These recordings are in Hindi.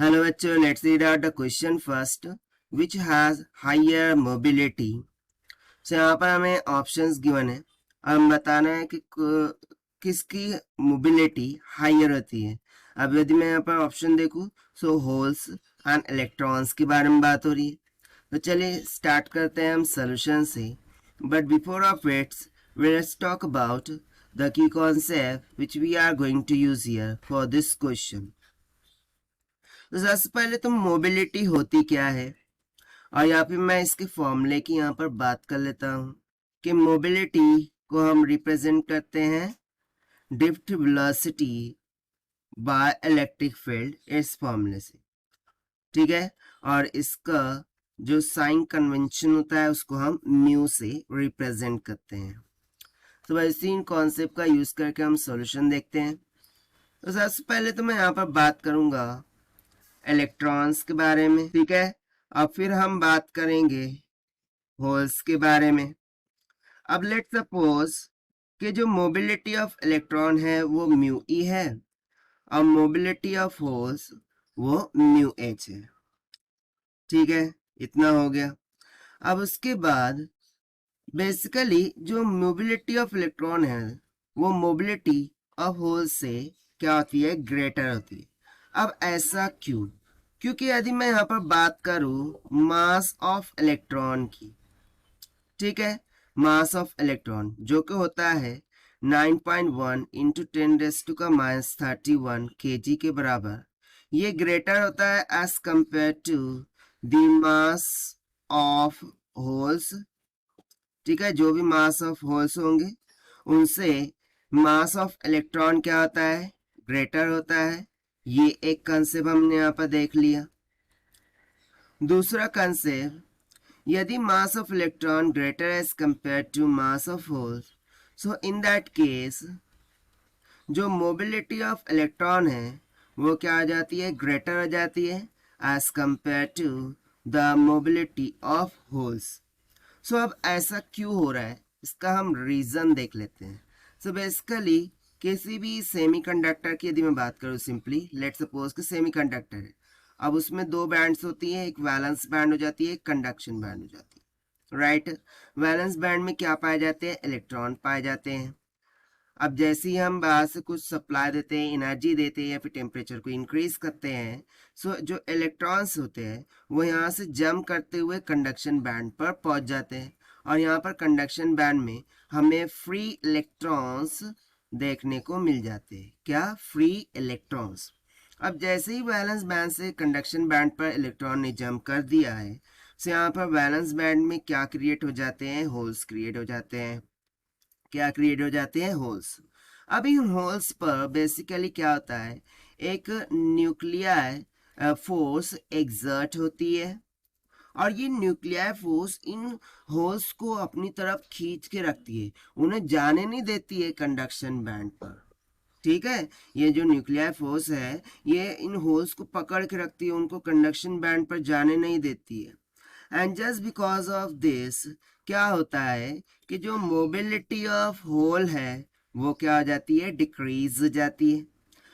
हेलो बच्चों, let's read out the question first. Which has higher mobility. So यहाँ पर हमें ऑप्शंस गिवन है और हम बताना है कि किसकी मोबिलिटी हायर होती है. अब यदि मैं यहाँ पर ऑप्शन देखूँ सो होल्स एंड इलेक्ट्रॉन्स के बारे में बात हो रही है. तो चलिए स्टार्ट करते हैं हम सोल्यूशन से. But before of its let's talk about the key concept which we are going to use here for this question. तो सबसे पहले तो मोबिलिटी होती क्या है, और यहाँ पे मैं इसके फॉर्मूले की यहाँ पर बात कर लेता हूँ कि मोबिलिटी को हम रिप्रेजेंट करते हैं drift velocity by electric field इस फॉर्मूले से. ठीक है, और इसका जो साइन कन्वेंशन होता है उसको हम म्यू से रिप्रेजेंट करते हैं. तो वैसे इन कॉन्सेप्ट का यूज करके हम सॉल्यूशन देखते हैं. तो सबसे पहले तो मैं यहाँ पर बात करूंगा इलेक्ट्रॉन्स के बारे में. ठीक है, अब फिर हम बात करेंगे होल्स के बारे में. अब लेट सपोज कि जो मोबिलिटी ऑफ इलेक्ट्रॉन है वो म्यू ई है और मोबिलिटी ऑफ होल्स वो म्यू एच है. ठीक है, इतना हो गया. अब उसके बाद बेसिकली जो मोबिलिटी ऑफ इलेक्ट्रॉन है वो मोबिलिटी ऑफ होल्स से क्या होती है, ग्रेटर होती है. अब ऐसा क्यों? क्योंकि यदि मैं यहाँ पर बात करूं मास ऑफ इलेक्ट्रॉन की, ठीक है, मास ऑफ इलेक्ट्रॉन जो कि होता है 9.1 इंटू 10⁻⁻31 kg के बराबर, ये ग्रेटर होता है as compare to the mass of holes. ठीक है, जो भी मास ऑफ होल्स होंगे उनसे मास ऑफ इलेक्ट्रॉन क्या होता है, ग्रेटर होता है. ये एक कंसेप्ट हमने यहाँ पर देख लिया. दूसरा कंसेप्ट, यदि mass of electron greater as compare to mass of holes, so in that case जो मोबिलिटी ऑफ इलेक्ट्रॉन है वो क्या आ जाती है, ग्रेटर हो जाती है as compare to the mobility of holes. So अब ऐसा क्यों हो रहा है, इसका हम रीजन देख लेते हैं. सो बेसिकली किसी भी सेमीकंडक्टर की यदि मैं बात करूँ, सिंपली लेट सपोज कि सेमीकंडक्टर है. अब उसमें दो बैंड्स होती हैं, एक वैलेंस बैंड हो जाती है, एक कंडक्शन बैंड हो जाती है. राइट, वैलेंस बैंड में क्या पाए जाते हैं, इलेक्ट्रॉन पाए जाते हैं. अब जैसे ही हम बाहर से कुछ सप्लाई देते हैं, एनर्जी देते हैं या फिर टेम्परेचर को इंक्रीज करते हैं, सो जो इलेक्ट्रॉन्स होते हैं वो यहाँ से जंप करते हुए कंडक्शन बैंड पर पहुंच जाते हैं. और यहाँ पर कंडक्शन बैंड में हमें फ्री इलेक्ट्रॉन्स देखने को मिल जाते हैं. क्या, फ्री इलेक्ट्रॉन्स. अब जैसे ही वैलेंस बैंड से कंडक्शन बैंड पर इलेक्ट्रॉन ने जंप कर दिया है, सो यहाँ पर वैलेंस बैंड में क्या क्रिएट हो जाते हैं, होल्स क्रिएट हो जाते हैं. क्या क्रिएट हो जाते हैं, होल्स. अब इन होल्स पर बेसिकली क्या होता है, एक न्यूक्लियर फोर्स एग्जर्ट होती है और ये न्यूक्लियर फोर्स इन होल्स को अपनी तरफ खींच के रखती है, उन्हें जाने नहीं देती है कंडक्शन बैंड पर. ठीक है, ये जो न्यूक्लियर फोर्स है ये इन होल्स को पकड़ के रखती है, उनको कंडक्शन बैंड पर जाने नहीं देती है. And just because of this क्या होता है कि जो मोबिलिटी ऑफ होल है वो क्या हो जाती है, डिक्रीज हो जाती है.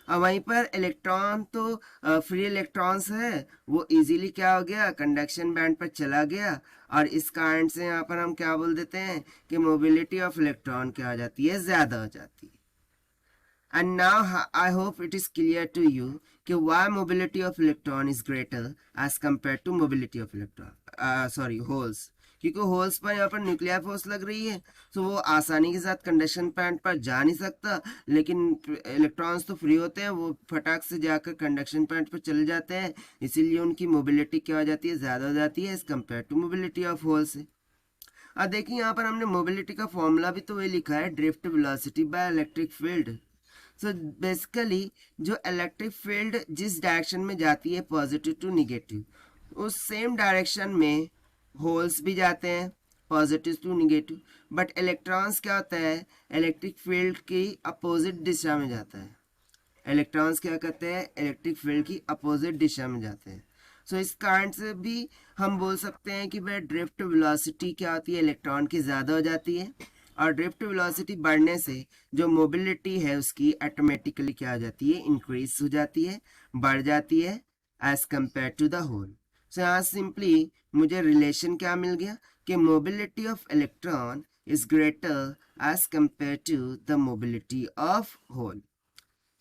और वहीं पर इलेक्ट्रॉन तो फ्री इलेक्ट्रॉन्स है वो इजीली क्या हो गया, कंडक्शन बैंड पर चला गया. और इस कारण से यहाँ पर हम क्या बोल देते हैं कि मोबिलिटी ऑफ इलेक्ट्रॉन क्या हो जाती है, ज्यादा हो जाती है. And now I hope it is clear to you कि why mobility of electron is greater as compared to mobility of electron, holes. क्योंकि होल्स पर यहाँ पर न्यूक्लियर फोर्स लग रही है, तो वो आसानी के साथ कंडक्शन बैंड पर जा नहीं सकता. लेकिन इलेक्ट्रॉन्स तो फ्री होते हैं, वो फटाक से जाकर कंडक्शन बैंड पर चले जाते हैं, इसीलिए उनकी मोबिलिटी क्या हो जाती है, ज़्यादा हो जाती है as compare to mobility of holes से. अब देखिए यहाँ पर हमने मोबिलिटी का फॉर्मूला भी तो वही लिखा है, drift velocity by electric field. So basically जो इलेक्ट्रिक फील्ड जिस डायरेक्शन में जाती है, पॉजिटिव टू निगेटिव, उस सेम डायरेक्शन में होल्स भी जाते हैं, positive to negative. But electrons क्या होता है, इलेक्ट्रिक फील्ड की अपोजिट दिशा में जाता है. इलेक्ट्रॉन्स क्या करते हैं, इलेक्ट्रिक फील्ड की अपोजिट दिशा में जाते हैं. सो इस कारण से भी हम बोल सकते हैं कि वह ड्रिफ्ट वेलोसिटी क्या होती है, इलेक्ट्रॉन की ज़्यादा हो जाती है. और ड्रिफ्ट वेलोसिटी बढ़ने से जो मोबिलिटी है उसकी ऑटोमेटिकली क्या हो जाती है, इंक्रीज हो जाती है, बढ़ जाती है. As compare to the hole. So यहाँ सिंपली मुझे रिलेशन क्या मिल गया कि mobility of electron is greater as compare to the mobility of hole.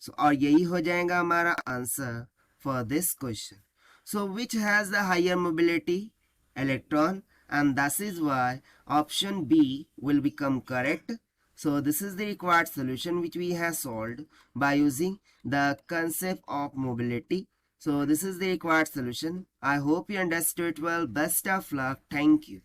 So और यही हो जाएगा हमारा answer for this question. So which has the higher mobility? Electron, and that is why option B will become correct. So this is the required solution which we have solved by using the concept of mobility. So this is the required solution. I hope you understood well. Best of luck. Thank you.